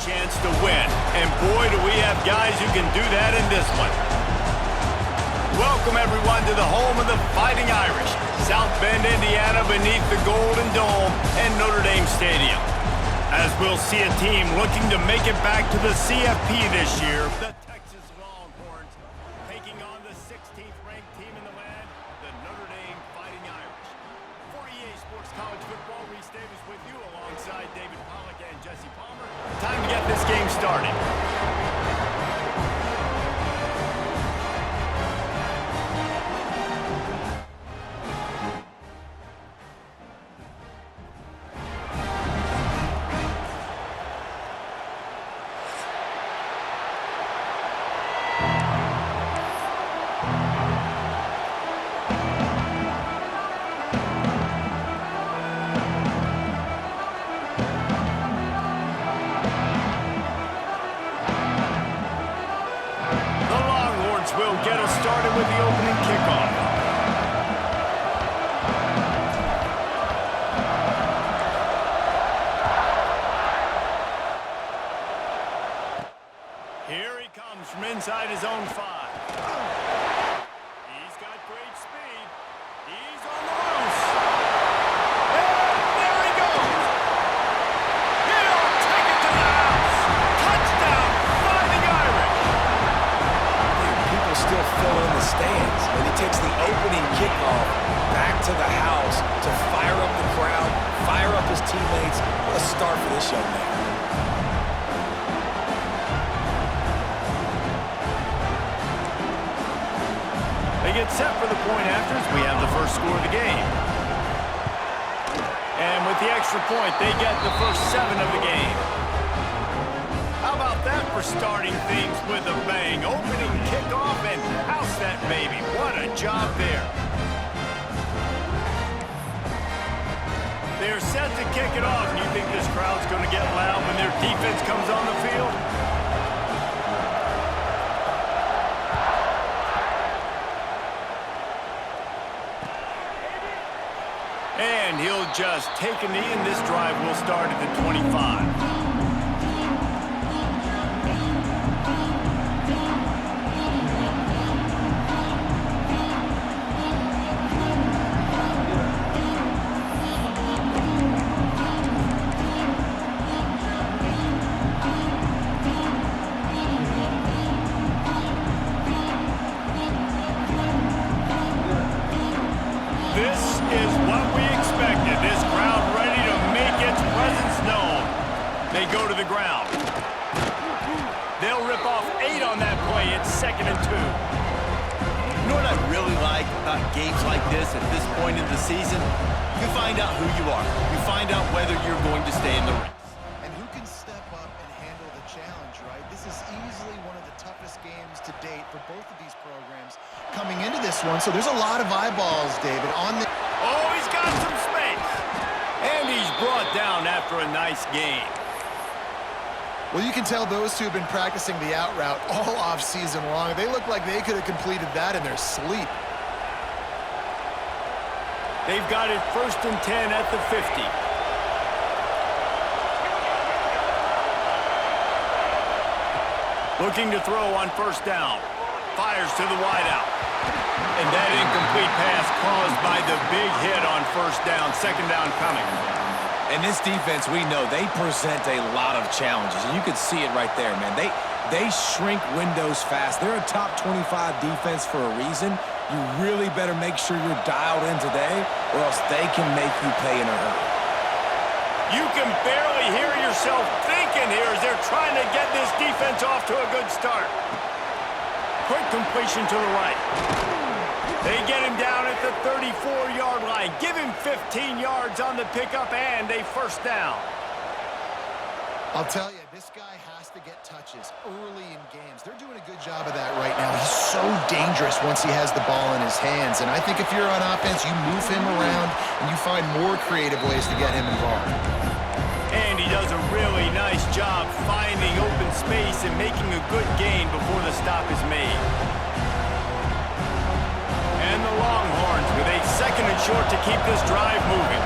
chance to win. And boy, do we have guys who can do that in this one. Welcome, everyone, to the home of the Fighting Irish, South Bend, Indiana, beneath the Golden Dome and Notre Dame Stadium. As we'll see a team looking to make it back to the CFP this year, the Texas Longhorns taking on the 16th ranked team in the land, the Notre Dame Fighting Irish. For EA Sports College Football, Reese Davis with you alongside David Pollack and Jesse Palmer. Time to get this game started. Will get us started with the opening kickoff. Here he comes from inside his own 5. He's got great speed. He's on the loose. And there he goes. He'll take it to the house. Touchdown, Fighting Irish. Still fill in the stands, and he takes the opening kickoff back to the house to fire up the crowd, fire up his teammates. What a start for this young man. They get set for the point after as we have the first score of the game. And with the extra point, they get the first 7 of the game. How about that for starting things with a bang? Opening kickoff and house that baby. What a job there. They're set to kick it off. Do you think this crowd's going to get loud when their defense comes on the field? And he'll just take a knee, and this drive will start at the 25. This is what we expected. This crowd ready to make its presence known. They go to the ground. They'll rip off 8 on that play. It's 2nd and 2. You know what I really like about games like this at this point in the season? You find out who you are. You find out whether you're going to stay in the race. And who can step up and handle the challenge, right? This is easily one of the toughest games to date for both of these programs coming into this one. So there's a lot of eyeballs, David, on the... Oh, he's got some space. And he's brought down after a nice game. Well, you can tell those two have been practicing the out route all off-season long. They look like they could have completed that in their sleep. They've got it 1st and 10 at the 50. Looking to throw on 1st down. Fires to the wideout. And that incomplete pass caused by the big hit on 1st down. 2nd down coming. And this defense, we know, they present a lot of challenges. And you can see it right there, man. They shrink windows fast. They're a top 25 defense for a reason. You really better make sure you're dialed in today, or else they can make you pay in a hurry. You can barely hear yourself thinking here as they're trying to get this defense off to a good start. Quick completion to the right. They get him down at the 34-yard line. Give him 15 yards on the pickup and a 1st down. I'll tell you, this guy has to get touches early in games. They're doing a good job of that right now. He's so dangerous once he has the ball in his hands. And I think if you're on offense, you move him around and you find more creative ways to get him involved. And he does a really nice job finding open space and making a good gain before the stop is made. And the Longhorns with a 2nd and short to keep this drive moving.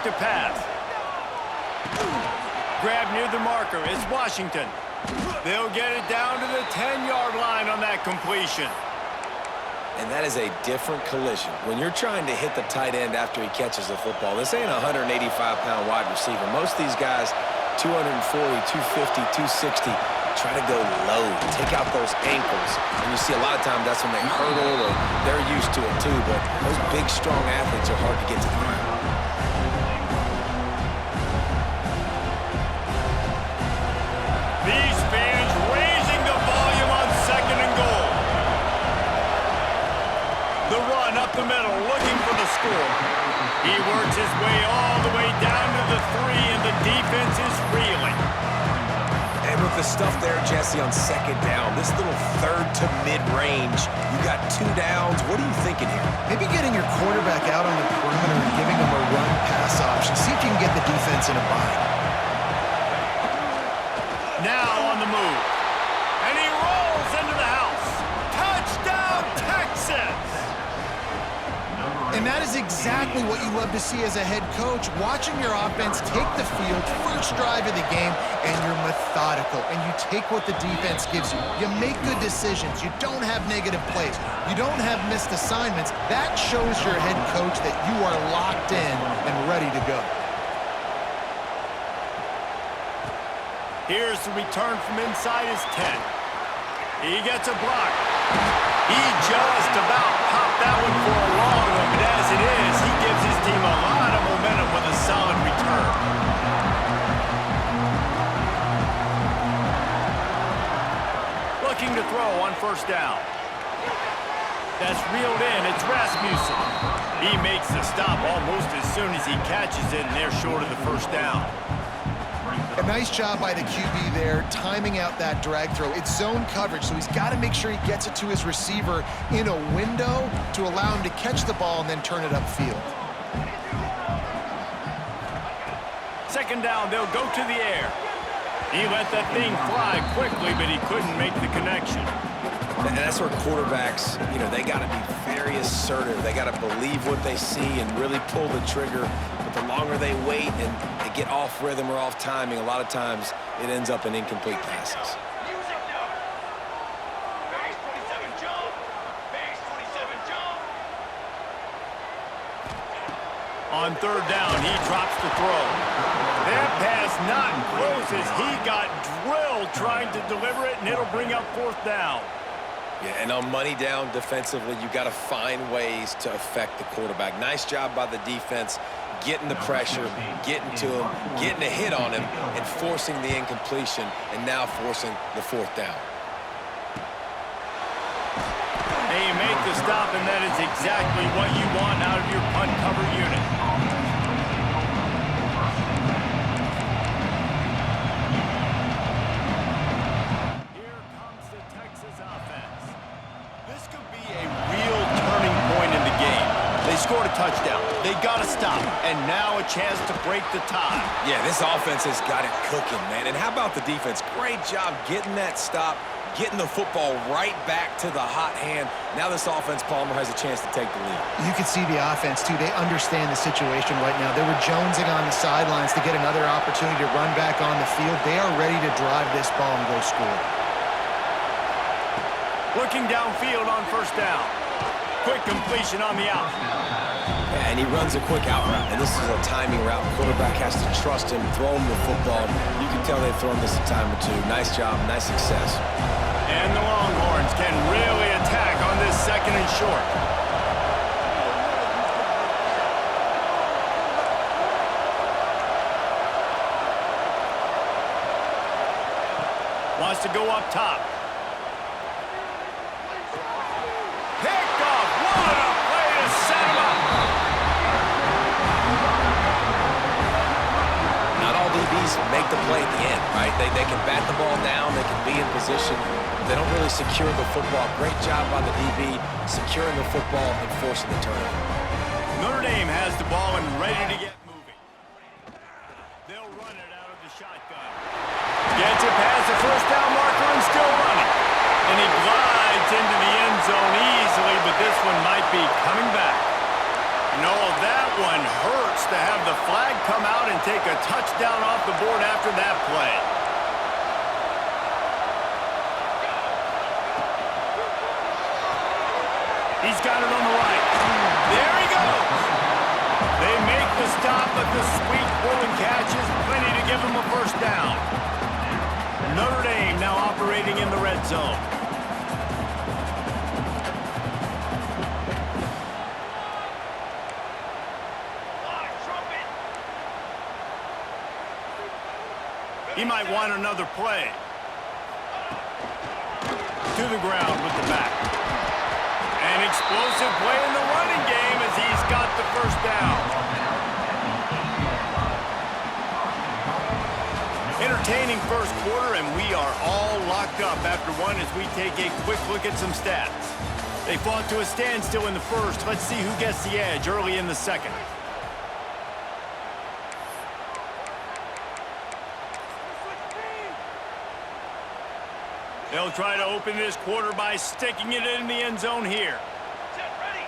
to pass. Grab near the marker. It's Washington. They'll get it down to the 10-yard line on that completion. And that is a different collision. When you're trying to hit the tight end after he catches the football, this ain't a 185-pound wide receiver. Most of these guys, 240, 250, 260, try to go low, take out those ankles. And you see a lot of times that's when they hurdle or they're used to it too. But those big, strong athletes are hard to get to the ground. These fans raising the volume on 2nd and goal. The run up the middle, looking for the score. He works his way all the way down to the 3, and the defense is reeling. And with the stuff there, Jesse, on 2nd down, this little 3rd to mid-range, you got 2 downs. What are you thinking here? Maybe getting your quarterback out on the perimeter and giving him a run-pass option. See if you can get the defense in a bind. Now on the move. And he rolls into the house. Touchdown, Texas! And that is exactly what you love to see as a head coach, watching your offense take the field, first drive of the game, and you're methodical, and you take what the defense gives you. You make good decisions. You don't have negative plays. You don't have missed assignments. That shows your head coach that you are locked in and ready to go. Here's the return from inside his 10. He gets a block. He just about popped that one for a long one, but as it is, he gives his team a lot of momentum with a solid return. Looking to throw on 1st down. That's reeled in. It's Rasmussen. He makes the stop almost as soon as he catches it, and they're short of the 1st down. A nice job by the QB there, timing out that drag throw. It's zone coverage, so he's got to make sure he gets it to his receiver in a window to allow him to catch the ball and then turn it upfield. 2nd down, they'll go to the air. He let that thing fly quickly, but he couldn't make the connection. And that's where quarterbacks, they got to be very assertive. They got to believe what they see and really pull the trigger. But the longer they wait and they get off rhythm or off timing, a lot of times it ends up in incomplete passes. On 3rd down, he drops the throw. That pass not close as he got drilled trying to deliver it, and it'll bring up 4th down. Yeah, and on money down defensively, you got to find ways to affect the quarterback. Nice job by the defense, getting the pressure, getting to him, getting a hit on him, and forcing the incompletion, and now forcing the 4th down. They make the stop, and that is exactly what you want out of your punt cover unit. Here comes the Texas offense. This could be a real turning point in the game. They scored a touchdown. They got to stop, and now a chance to break the tie. Yeah, this offense has got it cooking, man. And how about the defense? Great job getting that stop, getting the football right back to the hot hand. Now this offense, Palmer, has a chance to take the lead. You can see the offense, too. They understand the situation right now. They were jonesing on the sidelines to get another opportunity to run back on the field. They are ready to drive this ball and go score. Looking downfield on 1st down. Quick completion on the out. Yeah, and he runs a quick out route, and this is a timing route. Quarterback has to trust him, throw him the football. You can tell they've thrown this a time or two. Nice job, nice success. And the Longhorns can really attack on this 2nd and short. Wants to go up top. Picked off. What a play to set him up. Not all DBs make the play at the end, right? They can bat the ball down, they can be in position, but they don't really secure the football. Great job by the DB securing the football and forcing the turnover. Notre Dame has the ball and ready to get moving. They'll run it out of the shotgun. Gets it past the 1st down marker and still running. And he glides into the end zone easily, but this one might be coming back. No, that one hurts to have the flag come out and take a touchdown off the board after that play. He's got it on the right. There he goes. They make the stop, but the sweet rolling catch is plenty to give him a first down. Notre Dame now operating in the red zone. He might want another play. To the ground with the back. An explosive play in the running game as he's got the first down. Entertaining first quarter, and we are all locked up after one as we take a quick look at some stats. They fought to a standstill in the first. Let's see who gets the edge early in the second. They'll try to open this quarter by sticking it in the end zone here. Set, ready.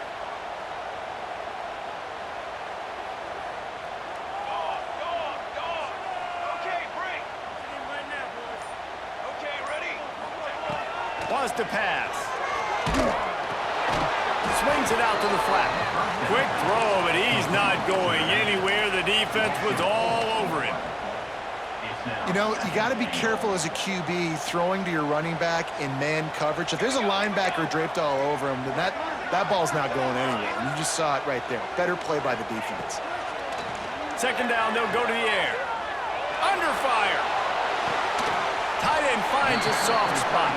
Dog. Okay, bring. Right now, boys. Okay, ready. Wants to pass. Swings it out to the flat. Quick throw, but he's not going anywhere. The defense was all over him. You know, you got to be careful as a QB throwing to your running back in man coverage. If there's a linebacker draped all over him, then that ball's not going anywhere. And you just saw it right there. Better play by the defense. Second down, they'll go to the air. Under fire. Tight end finds a soft spot.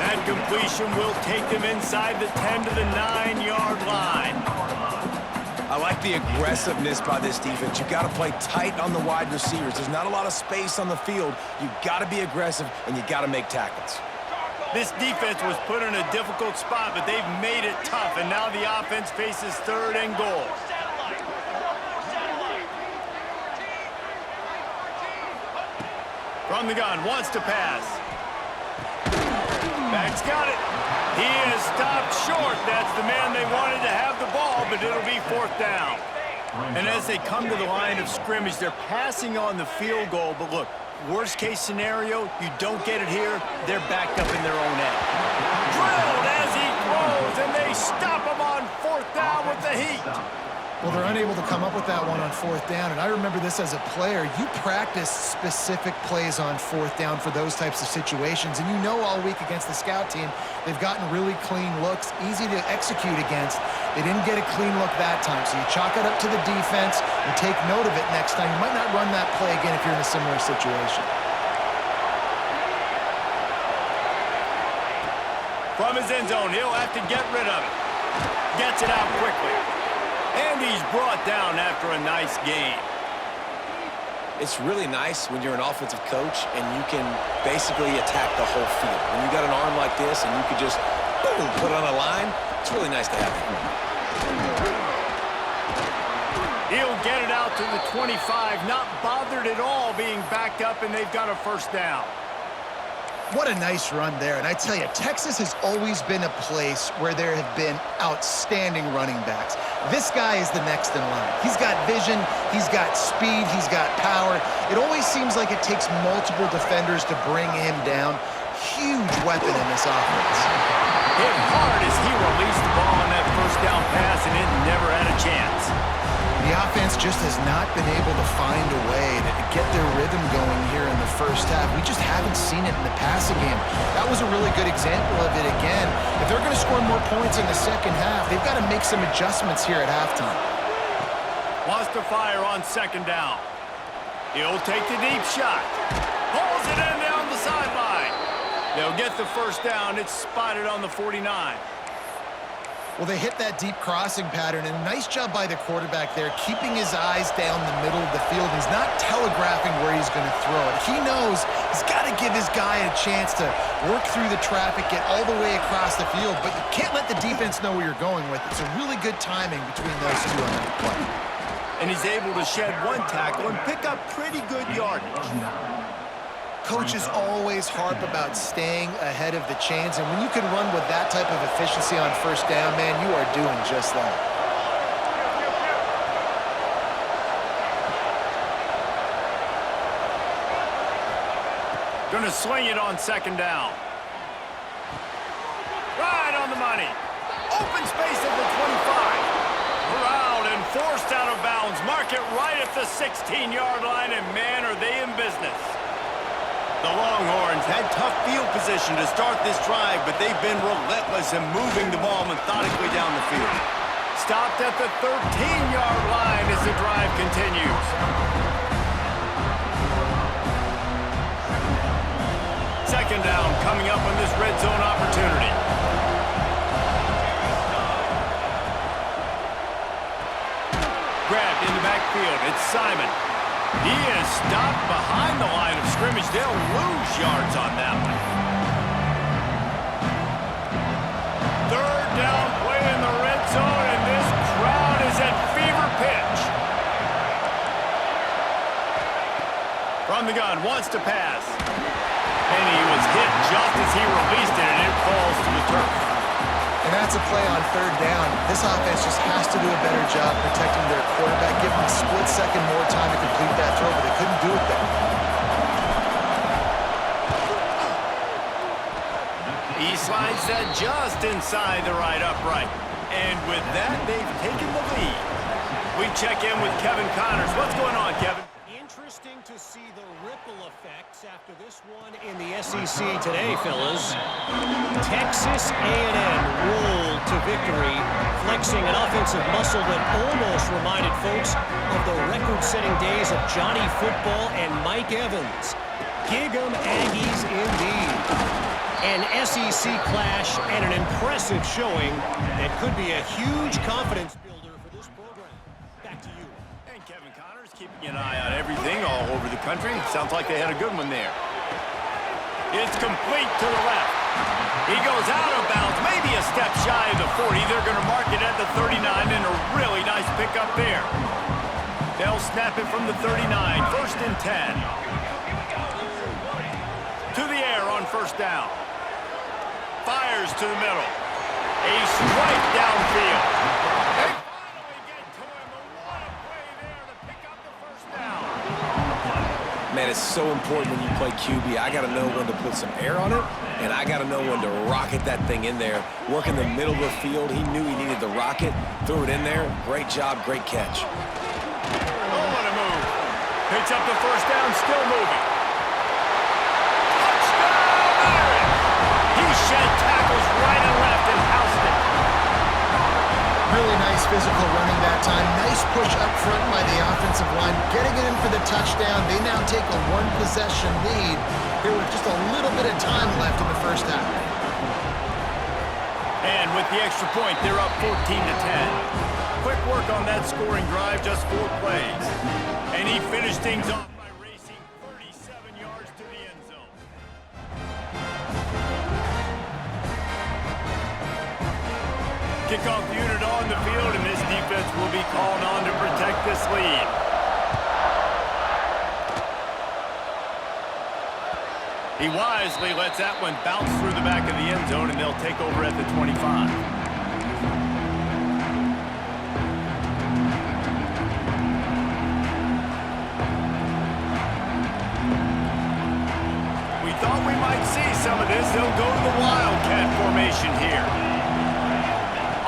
That completion will take them inside the 10 to the 9-yard line. I like the aggressiveness by this defense. You got to play tight on the wide receivers. There's not a lot of space on the field. You got to be aggressive, and you got to make tackles. This defense was put in a difficult spot, but they've made it tough, and now the offense faces third and goal. From the gun, wants to pass. Back's got it. He is stopped short. That's the man they wanted to have the ball, but it'll be fourth down. And as they come to the line of scrimmage, they're passing on the field goal, but look, worst case scenario, you don't get it here, they're backed up in their own end. Drilled as he throws, and they stop him on fourth down with the heat. Well, they're unable to come up with that one on fourth down, and I remember this as a player. You practice specific plays on fourth down for those types of situations, and you know all week against the scout team, they've gotten really clean looks, easy to execute against. They didn't get a clean look that time, so you chalk it up to the defense and take note of it next time. You might not run that play again if you're in a similar situation. From his end zone, he'll have to get rid of it. Gets it out quickly. And he's brought down after a nice game. It's really nice when you're an offensive coach and you can basically attack the whole field. When you got an arm like this and you could just, boom, put on a line, it's really nice to have it. He'll get it out to the 25, not bothered at all being backed up, and they've got a first down. What a nice run there. And I tell you, Texas has always been a place where there have been outstanding running backs. This guy is the next in line. He's got vision, he's got speed, he's got power. It always seems like it takes multiple defenders to bring him down. Huge weapon in this offense. Hit hard as he released the ball on that first down pass, and it never had a chance. The offense just has not been able to find a way to get their rhythm going here in the first half. We just haven't seen it in the passing game. That was a really good example of it again. If they're going to score more points in the second half, they've got to make some adjustments here at halftime. Wants to fire on second down. He'll take the deep shot. Pulls it in down the sideline. They'll get the first down. It's spotted on the 49. Well, they hit that deep crossing pattern, and a nice job by the quarterback there, keeping his eyes down the middle of the field. He's not telegraphing where he's going to throw it. He knows he's got to give his guy a chance to work through the traffic, get all the way across the field, but you can't let the defense know where you're going with it. It's a really good timing between those two on that play. And he's able to shed one tackle and pick up pretty good yardage. Coaches always harp about staying ahead of the chains, and when you can run with that type of efficiency on first down, man, you are doing just that. Going to sling it on second down. Right on the money. Open space at the 25. Corralled and forced out of bounds. Mark it right at the 16-yard line, and man, are they in business. The Longhorns had tough field position to start this drive, but they've been relentless in moving the ball methodically down the field. Stopped at the 13-yard line as the drive continues. Second down coming up on this red zone opportunity. Grabbed in the backfield. It's Simon. He is stopped behind the line of scrimmage. They'll lose yards on that one. Third down play in the red zone, and this crowd is at fever pitch. From the gun, wants to pass. And he was hit just as he released it, and it falls to the turf. And that's a play on third down. This offense just has to do a better job protecting their quarterback, give him a split second more time to complete that throw, but they couldn't do it there. He slides that just inside the right upright. And with that, they've taken the lead. We check in with Kevin Connors. What's going on, Kevin? Interesting to see the ripple effects after this one in the SEC today, fellas. Texas A&M rolled to victory, flexing an offensive muscle that almost reminded folks of the record-setting days of Johnny Football and Mike Evans. Gig 'em Aggies indeed. An SEC clash and an impressive showing that could be a huge confidence builder for this program. Back to you. And Kevin Connors keeping an eye on everything all over the country. Sounds like they had a good one there. It's complete to the left. He goes out of bounds, maybe a step shy of the 40. They're going to mark it at the 39, and a really nice pickup there. They'll snap it from the 39, first and 10. To the air on first down. Fires to the middle. A strike downfield. They finally get to him. But what a play there to pick up the first down. Man, it's so important when you play QB. I got to know when to put some air on it, and I got to know when to rocket that thing in there. Work in the middle of the field. He knew he needed the rocket. Threw it in there. Great job, great catch. Oh, what a move. Picks up the first down, still moving. He shed tackles right and left and housed it. Really nice physical running that time. Nice push up front by the offensive line. Getting it in for the touchdown. They now take a one-possession lead here with just a little bit of time left in the first half. And with the extra point, they're up 14-10. Quick work on that scoring drive, just 4 plays. And he finished things off by racing 37 yards to the end zone. Kickoff unit on the field, and this defense will be called on to protect this lead. He wisely lets that one bounce through the back of the end zone, and they'll take over at the 25. We thought we might see some of this. They'll go to the Wildcat formation here.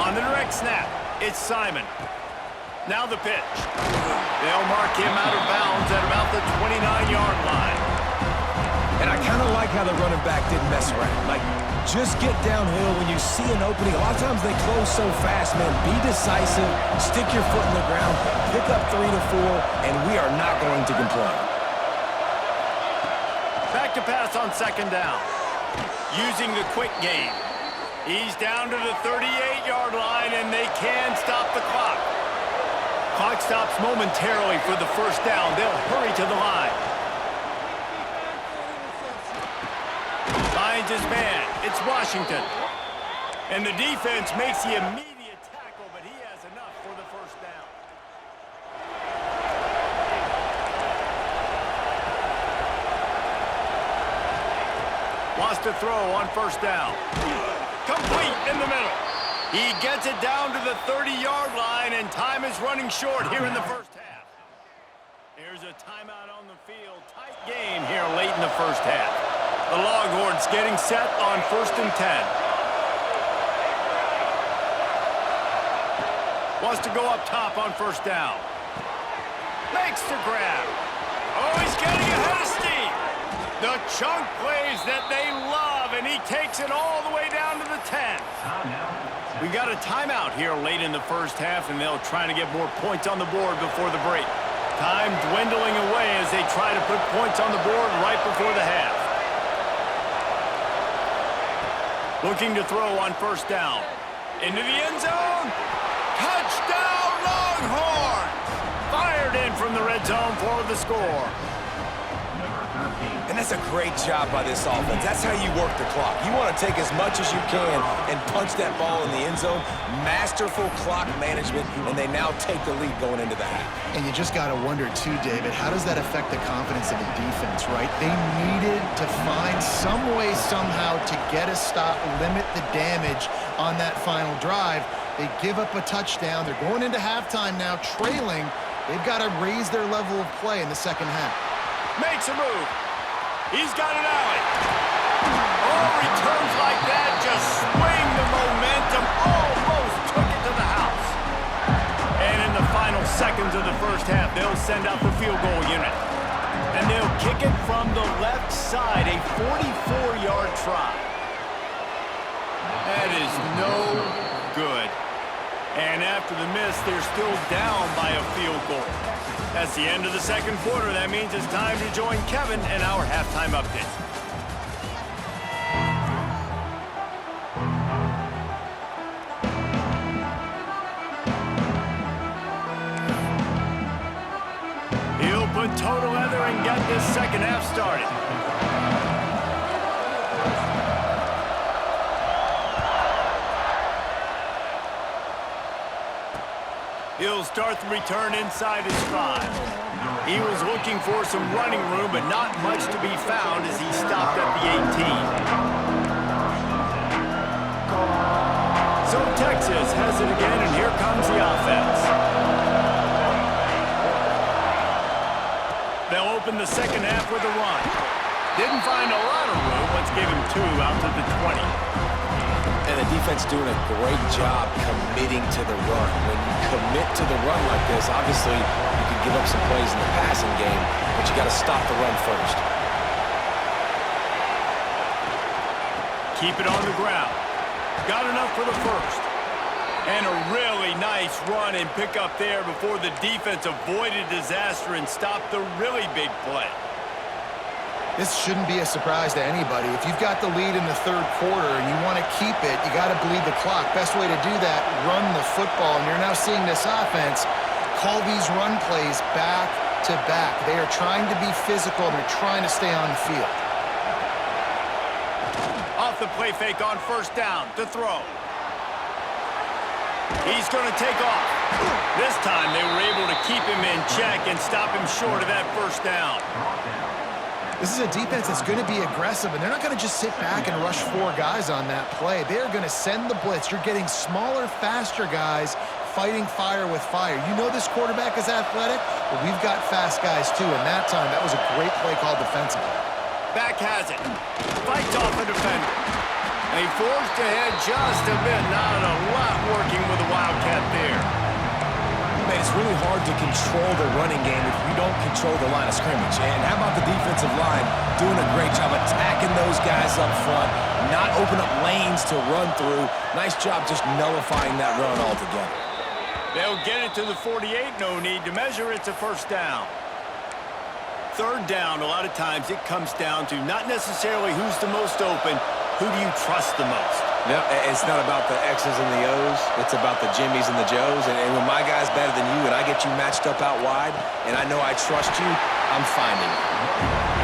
On the direct snap, it's Simon. Now the pitch. They'll mark him out of bounds at about the 29-yard line. And I kind of like how the running back didn't mess around. Like, just get downhill when you see an opening. A lot of times they close so fast, man. Be decisive, stick your foot in the ground, pick up 3 to 4, and we are not going to complain. Back to pass on second down. Using the quick game. He's down to the 38-yard line, and they can stop the clock. Clock stops momentarily for the first down. They'll hurry to the line. Finds his man. It's Washington. And the defense makes the immediate tackle, but he has enough for the first down. Wants to throw on first down. Complete in the middle. He gets it down to the 30-yard line, and time is running short here in the first half. There's a timeout on the field. Tight game here late in the first half. The Longhorns getting set on 1st and 10. Wants to go up top on 1st down. Makes the grab. Oh, he's getting ahead of steam. The chunk plays that they love, and he takes it all the way down to the 10. We got a timeout here late in the first half, and they'll try to get more points on the board before the break. Time dwindling away as they try to put points on the board right before the half. Looking to throw on 1st down. Into the end zone. Touchdown, Longhorns! Fired in from the red zone for the score. And that's a great job by this offense. That's how you work the clock. You want to take as much as you can and punch that ball in the end zone. Masterful clock management, and they now take the lead going into the half. And you just got to wonder, too, David, how does that affect the confidence of the defense, right? They needed to find some way, somehow, to get a stop, limit the damage on that final drive. They give up a touchdown. They're going into halftime now, trailing. They've got to raise their level of play in the second half. Makes a move. He's got an alley. Oh, returns like that just swing the momentum. Almost took it to the house. And in the final seconds of the first half, they'll send out the field goal unit. And they'll kick it from the left side, a 44-yard try. That is no good. And after the miss, they're still down by a field goal. That's the end of the second quarter. That means it's time to join Kevin and our halftime update. He'll put total leather and get this second half started. He'll start the return inside his 5. He was looking for some running room, but not much to be found as he stopped at the 18. So Texas has it again, and here comes the offense. They'll open the second half with a run. Didn't find a lot of room. Let's give him 2 out to the 20. And the defense doing a great job committing to the run. When you commit to the run like this, obviously you can give up some plays in the passing game, but you got to stop the run first. Keep it on the ground. Got enough for the first. And a really nice run and pick up there before the defense avoided disaster and stopped the really big play. This shouldn't be a surprise to anybody. If you've got the lead in the third quarter and you want to keep it, you got to bleed the clock. Best way to do that, run the football. And you're now seeing this offense call these run plays back to back. They are trying to be physical, and they're trying to stay on the field. Off the play fake on 1st down to throw. He's going to take off. This time they were able to keep him in check and stop him short of that 1st down. This is a defense that's going to be aggressive, and they're not going to just sit back and rush 4 guys on that play. They're going to send the blitz. You're getting smaller, faster guys fighting fire with fire. You know this quarterback is athletic, but we've got fast guys too, and that time that was a great play call defensively. Back has it. Fights off a defender. And he forged ahead just a bit. Not a lot working with the Wildcat there. Man, it's really hard to control the running game if you don't control the line of scrimmage. And how about the defensive line doing a great job attacking those guys up front, not open up lanes to run through. Nice job just nullifying that run altogether. They'll get it to the 48. No need to measure. It's a 1st down. 3rd down, a lot of times it comes down to not necessarily who's the most open, who do you trust the most? No, it's not about the X's and the O's. It's about the Jimmies and the Joes. And when my guy's better than you and I get you matched up out wide and I know I trust you, I'm finding you.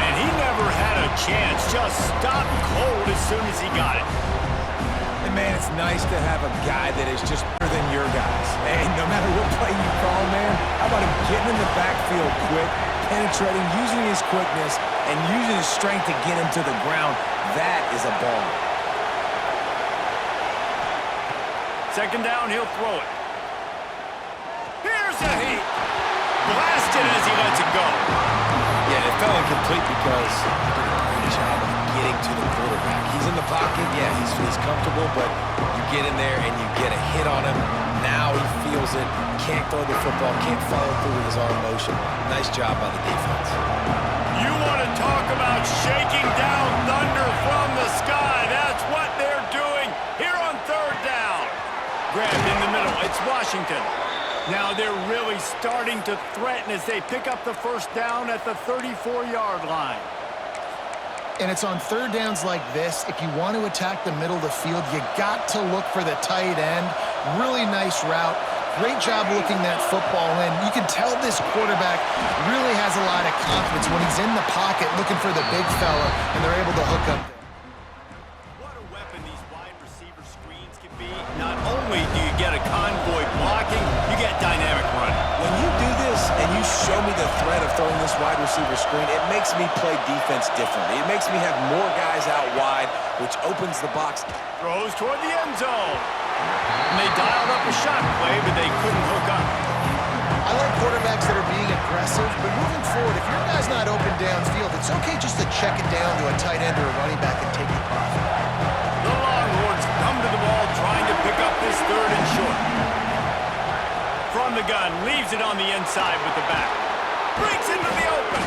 And he never had a chance. Just stopped cold as soon as he got it. And man, it's nice to have a guy that is just better than your guys. And no matter what play you call, man, how about him getting in the backfield quick, penetrating, using his quickness, and using his strength to get him to the ground. That is a ball. 2nd down, he'll throw it. Here's a heat. Blasted as he lets it go. Yeah, it fell incomplete because he did a great job of getting to the quarterback. He's in the pocket, yeah, he's comfortable, but you get in there and you get a hit on him. Now he feels it, can't throw the football, can't follow through with his arm motion. Nice job by the defense. You want to talk about shaking down thunder from the sky. That's what they're doing here on third down. Grabbed in the middle. It's Washington. Now they're really starting to threaten as they pick up the first down at the 34-yard line. And it's on third downs like this, if you want to attack the middle of the field, you got to look for the tight end. Really nice route. Great job looking that football in. You can tell this quarterback really has a lot of confidence when he's in the pocket looking for the big fella, and they're able to hook up there. What a weapon these wide receiver screens can be. Not only do you get a convoy blocking, you get dynamic running. When you do this and you show me the threat of throwing this wide receiver screen, it makes me play defense differently. It makes me have more guys out wide, which opens the box. Throws toward the end zone. And they dialed up a shot play, but they couldn't hook up. I like quarterbacks that are being aggressive, but moving forward, if your guy's not open downfield, it's okay just to check it down to a tight end or a running back and take the profit. The Longhorns come to the ball trying to pick up this third and short. From the gun, leaves it on the inside with the back. Breaks into the open.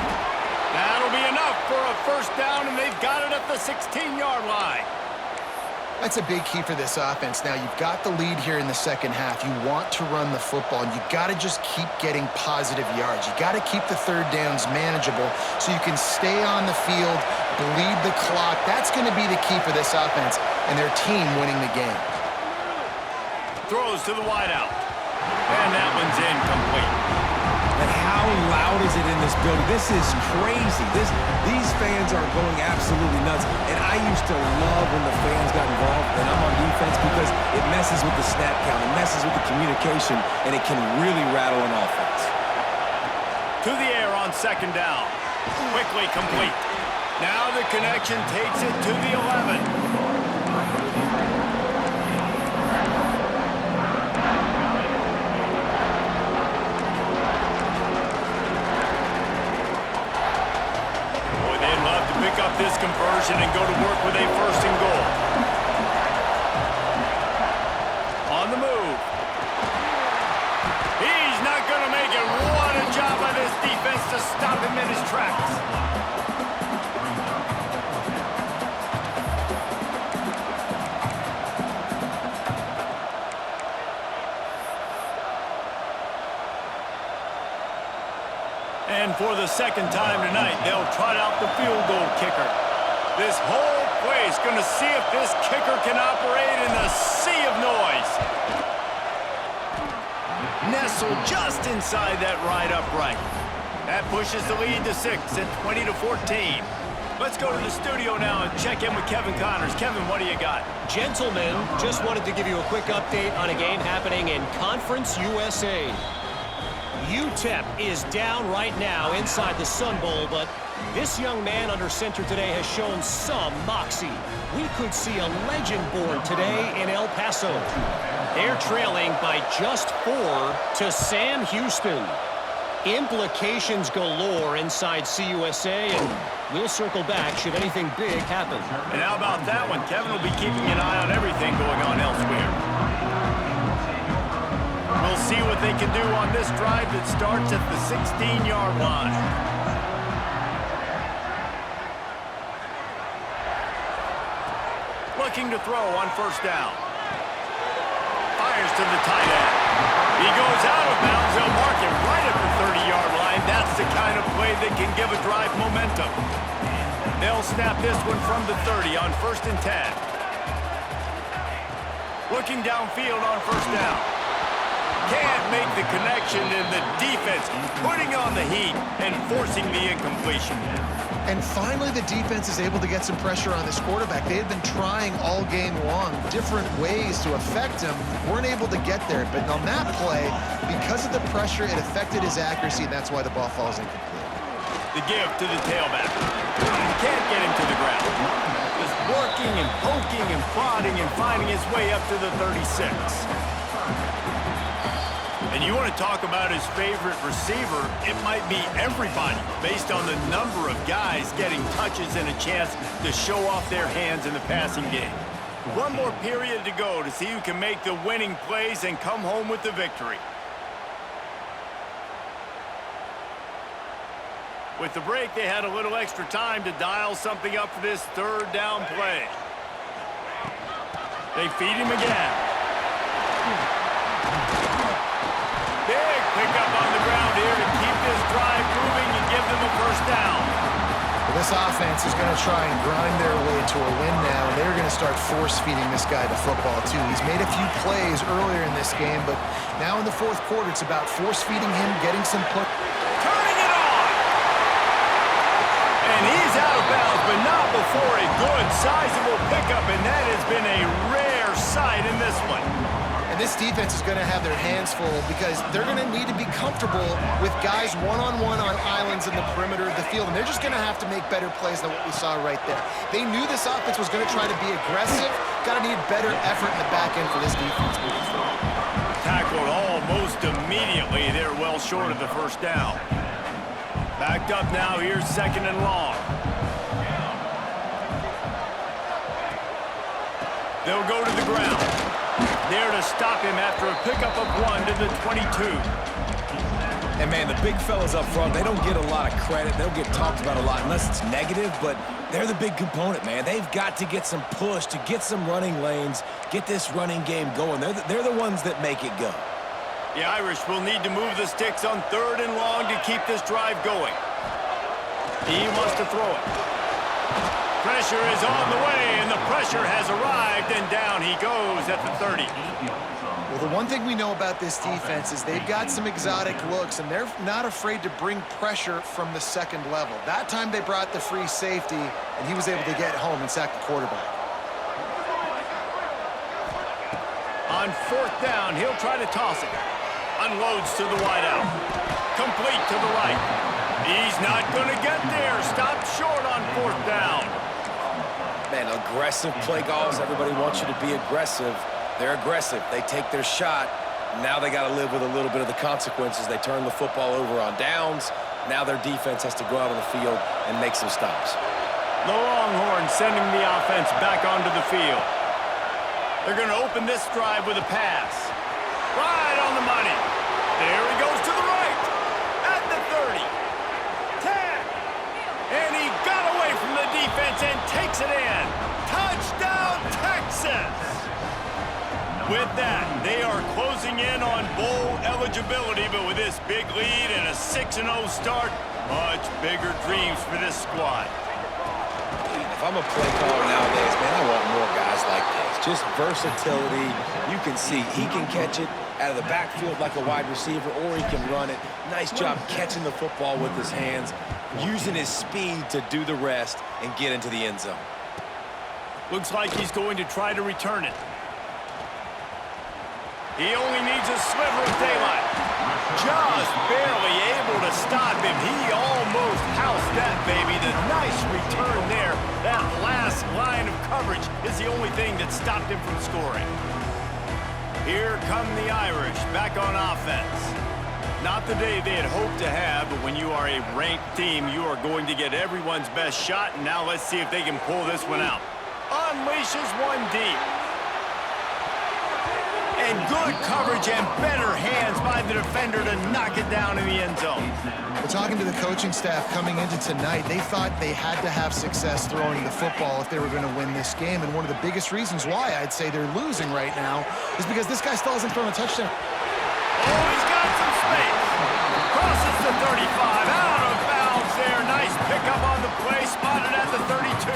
That'll be enough for a first down, and they've got it at the 16-yard line. That's a big key for this offense. Now, you've got the lead here in the second half. You want to run the football, and you got to just keep getting positive yards. You got to keep the third downs manageable so you can stay on the field, bleed the clock. That's going to be the key for this offense and their team winning the game. Throws to the wideout. And that one's incomplete. And how loud is it in this building? This is crazy. These fans are going absolutely nuts. And I used to love when the fans got involved and I'm on defense because it messes with the snap count, it messes with the communication, and it can really rattle an offense. To the air on second down. Quickly complete. Now the connection takes it to the 11. Pick up this conversion and go to work with a first and goal. On the move. He's not going to make it. What a job by this defense to stop him in his tracks. And for the second time tonight, they'll trot out the field goal kicker. This whole place going to see if this kicker can operate in the sea of noise. Nestled just inside that right upright. That pushes the lead to 6 at 20-14. Let's go to the studio now and check in with Kevin Connors. Kevin, what do you got? Gentlemen, just wanted to give you a quick update on a game happening in Conference USA. UTEP is down right now inside the Sun Bowl, but this young man under center today has shown some moxie. We could see a legend born today in El Paso. They're trailing by just 4 to Sam Houston. Implications galore inside CUSA, and we'll circle back should anything big happen. And how about that one? Kevin will be keeping an eye on everything going on elsewhere. We'll see what they can do on this drive that starts at the 16-yard line. Looking to throw on first down. Fires to the tight end. He goes out of bounds. They'll mark him right at the 30-yard line. That's the kind of play that can give a drive momentum. They'll snap this one from the 30 on 1st and 10. Looking downfield on first down. Can't make the connection, and the defense putting on the heat and forcing the incompletion. And finally, the defense is able to get some pressure on this quarterback. They had been trying all game long different ways to affect him. Weren't able to get there, but on that play, because of the pressure, it affected his accuracy, and that's why the ball falls incomplete. The give to the tailback. Can't get him to the ground. Just working and poking and prodding and finding his way up to the 36. And you want to talk about his favorite receiver, it might be everybody based on the number of guys getting touches and a chance to show off their hands in the passing game. One more period to go to see who can make the winning plays and come home with the victory. With the break, they had a little extra time to dial something up for this third down play. They feed him again. Big pickup on the ground here to keep this drive moving and give them a first down. Well, this offense is going to try and grind their way to a win now, and they're going to start force-feeding this guy the football, too. He's made a few plays earlier in this game, but now in the fourth quarter, it's about force-feeding him, getting some push. Turning it on! And he's out of bounds, but not before a good, sizable pickup, and that has been a rare sight in this one. And this defense is going to have their hands full because they're going to need to be comfortable with guys one-on-one on islands in the perimeter of the field, and they're just going to have to make better plays than what we saw right there. They knew this offense was going to try to be aggressive. Got to need better effort in the back end for this defense moving forward. Tackled almost immediately. They're well short of the first down. Backed up now. Here's second and long. They'll go to the ground. There to stop him after a pickup of 1 to the 22. And, man, the big fellas up front, they don't get a lot of credit. They don't get talked about a lot unless it's negative, but they're the big component, man. They've got to get some push, to get some running lanes, get this running game going. They're the ones that make it go. The Irish will need to move the sticks on third and long to keep this drive going. He wants to throw it. Pressure is on the way, and the pressure has arrived, and down he goes at the 30. Well, the one thing we know about this defense is they've got some exotic looks, and they're not afraid to bring pressure from the second level. That time they brought the free safety, and he was able to get home and sack the quarterback. On fourth down, he'll try to toss it. Unloads to the wideout. Complete to the right. He's not going to get there. Stopped short on fourth down. Man, aggressive play calls. Everybody wants you to be aggressive. They're aggressive. They take their shot. Now they got to live with a little bit of the consequences. They turn the football over on downs. Now their defense has to go out on the field and make some stops. The Longhorns sending the offense back onto the field. They're going to open this drive with a pass. Right on the money. There he goes to the right. At the 30. 10. And he got away from the defense and takes it in. Touchdown, Texas! With that, they are closing in on bowl eligibility, but with this big lead and a 6-0 start, much bigger dreams for this squad. If I'm a play caller nowadays, man, I want more guys like this. Just versatility. You can see he can catch it out of the backfield like a wide receiver, or he can run it. Nice job catching the football with his hands, using his speed to do the rest and get into the end zone. Looks like he's going to try to return it. He only needs a sliver of daylight. Just barely able to stop him. He almost housed that baby. The nice return there. That last line of coverage is the only thing that stopped him from scoring. Here come the Irish back on offense. Not the day they had hoped to have, but when you are a ranked team, you are going to get everyone's best shot. And now let's see if they can pull this one out. Unleashes one deep. And good coverage and better hands by the defender to knock it down in the end zone. Well, talking to the coaching staff coming into tonight, they thought they had to have success throwing the football if they were going to win this game. And one of the biggest reasons why I'd say they're losing right now is because this guy still hasn't thrown a touchdown. Oh, he's got some space. Crosses the 35. Out of bounds there. Nice pickup on the play. Spotted at the 32.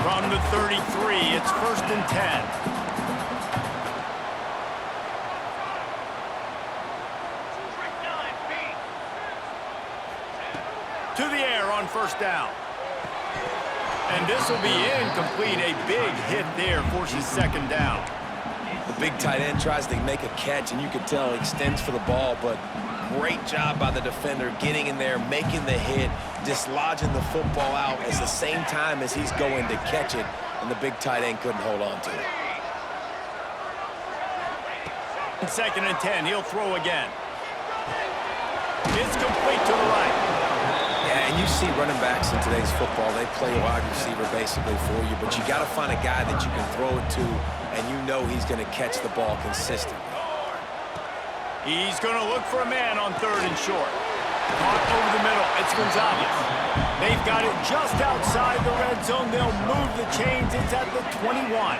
From the 33, it's first and 10. To the air on first down. And this will be incomplete. A big hit there forces second down. The big tight end tries to make a catch, and you can tell he extends for the ball, but great job by the defender getting in there, making the hit, dislodging the football out at the same time as he's going to catch it, and the big tight end couldn't hold on to it. Second and 10, he'll throw again. It's complete to the right. Yeah, and you see running backs in today's football, they play wide receiver basically for you, but you got to find a guy that you can throw it to, and you know he's going to catch the ball consistently. He's going to look for a man on third and short. Caught over the middle. It's Gonzalez. They've got it just outside the red zone. They'll move the chains. It's at the 21.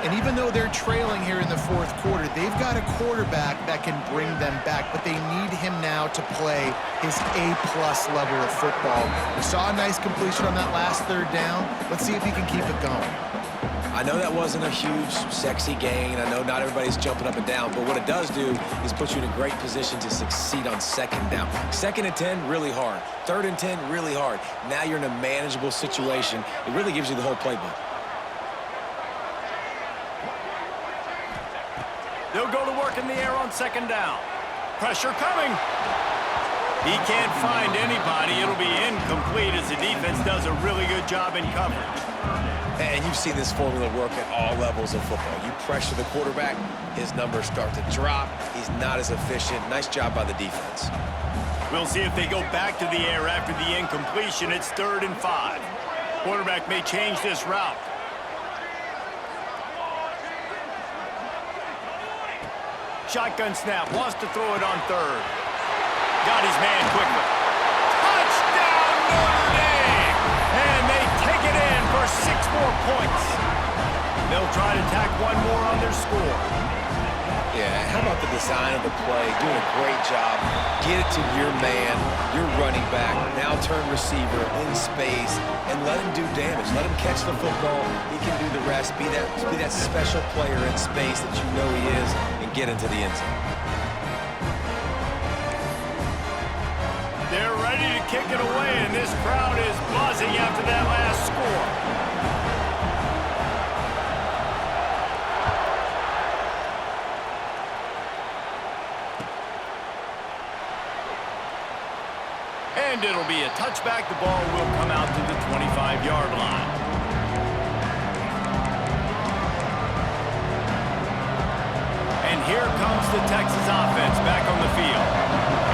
And even though they're trailing here in the fourth quarter, they've got a quarterback that can bring them back, but they need him now to play his A-plus level of football. We saw a nice completion on that last third down. Let's see if he can keep it going. I know that wasn't a huge, sexy gain. I know not everybody's jumping up and down, but what it does do is put you in a great position to succeed on second down. Second and 10, really hard. Third and 10, really hard. Now you're in a manageable situation. It really gives you the whole playbook. They'll go to work in the air on second down. Pressure coming. He can't find anybody. It'll be incomplete as the defense does a really good job in coverage. And you've seen this formula work at all levels of football. You pressure the quarterback, his numbers start to drop. He's not as efficient. Nice job by the defense. We'll see if they go back to the air after the incompletion. It's 3rd and 5. Quarterback may change this route. Shotgun snap. Wants to throw it on third. Got his man quickly. Touchdown, Notre Dame! And they take it in for 6 more points. They'll try to tack one more on their score. Yeah, how about the design of the play? Doing a great job. Get it to your man, your running back, now turn receiver in space, and let him do damage. Let him catch the football. He can do the rest. Be that special player in space that you know he is, and get into the end zone. They're ready to kick it away, and this crowd is buzzing after that last score. And it'll be a touchback. The ball will come out to the 25-yard line. And here comes the Texas offense back on the field.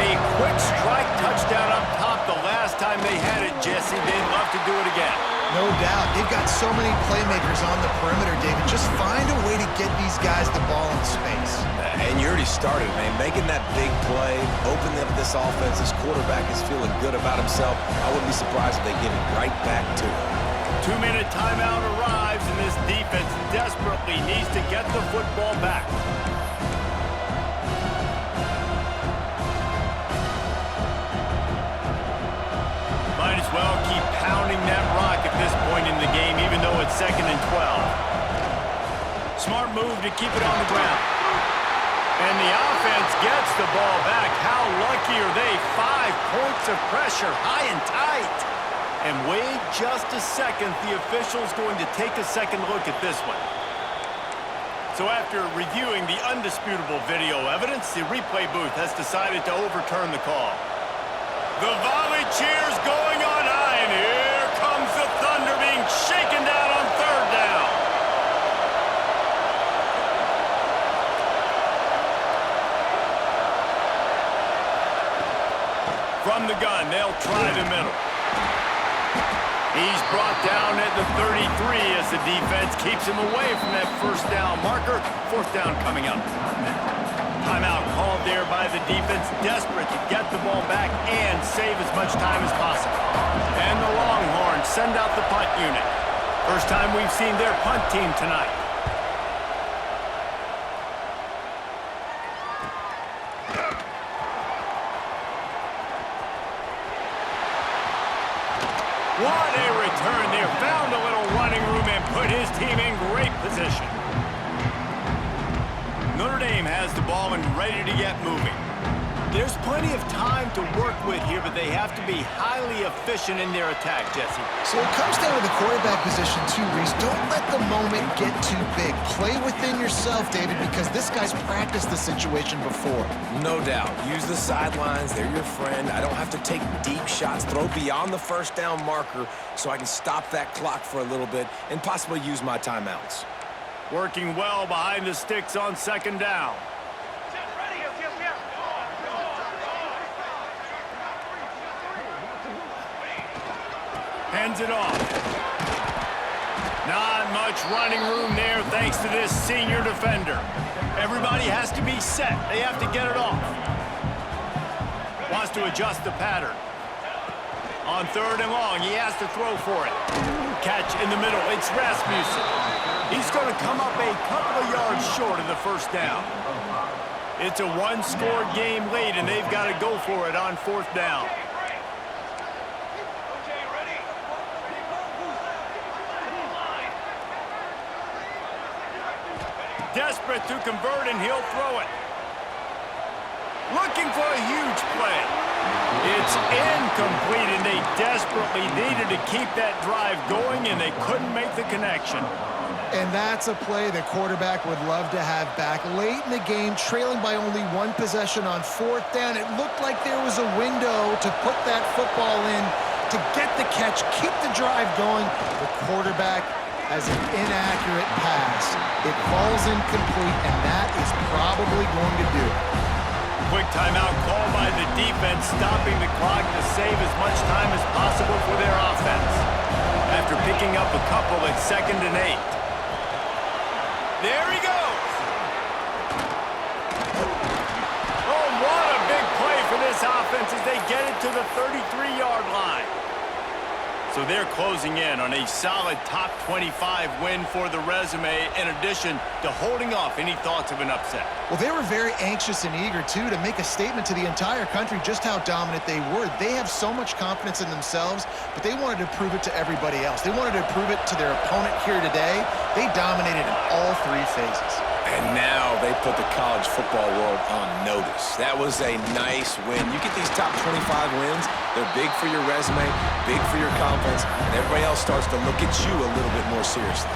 A quick strike touchdown up top the last time they had it, Jesse. They'd love to do it again. No doubt. They've got so many playmakers on the perimeter, David. Just find a way to get these guys the ball in space. And you already started, man. Making that big play, opening up this offense. This quarterback is feeling good about himself. I wouldn't be surprised if they give it right back to him. 2-minute timeout arrives, and this defense desperately needs to get the football back. Might as well keep pounding that rock at this point in the game, even though it's 2nd and 12. Smart move to keep it on the ground. And the offense gets the ball back. How lucky are they? 5 points of pressure, high and tight. And wait just a second. The official's going to take a second look at this one. So after reviewing the undisputable video evidence, the replay booth has decided to overturn the call. The volley cheers going on high, and here comes the Thunder being shaken down on 3rd down. From the gun, they'll try the middle. He's brought down at the 33 as the defense keeps him away from that 1st down marker. 4th down coming up. Timeout called there by the defense, desperate to get the ball back and save as much time as possible. And the Longhorns send out the punt unit. First time we've seen their punt team tonight. What a return there. Found a little running room and put his team in great position. Notre Dame has the ball and ready to get moving. There's plenty of time to work with here, but they have to be highly efficient in their attack, Jesse. So it comes down to the quarterback position too, Reese. Don't let the moment get too big. Play within yourself, David, because this guy's practiced the situation before. No doubt. Use the sidelines. They're your friend. I don't have to take deep shots. Throw beyond the 1st down marker so I can stop that clock for a little bit and possibly use my timeouts. Working well behind the sticks on second down. Set, ready. Hands it off. Not much running room there thanks to this senior defender. Everybody has to be set. They have to get it off. Wants to adjust the pattern. On third and long, he has to throw for it. Catch in the middle. It's Rasmussen. He's going to come up a couple of yards short of the first down. It's a one-score game late, and they've got to go for it on fourth down. Okay, ready. Desperate to convert, and he'll throw it. Looking for a huge play. It's incomplete, and they desperately needed to keep that drive going, and they couldn't make the connection. And that's a play the quarterback would love to have back. Late in the game, trailing by only one possession on fourth down, it looked like there was a window to put that football in, to get the catch, keep the drive going. The quarterback has an inaccurate pass. It falls incomplete, and that is probably going to do it. Quick timeout call by the defense, stopping the clock to save as much time as possible for their offense. After picking up a couple at 2nd and 8. There he goes. Oh, what a big play for this offense as they get it to the 33-yard line. So they're closing in on a solid top 25 win for the resume, in addition to holding off any thoughts of an upset. Well, they were very anxious and eager, too, to make a statement to the entire country just how dominant they were. They have so much confidence in themselves, but they wanted to prove it to everybody else. They wanted to prove it to their opponent here today. They dominated in all three phases. And now they put the college football world on notice. That was a nice win. You get these top 25 wins, they're big for your resume, big for your confidence, and everybody else starts to look at you a little bit more seriously.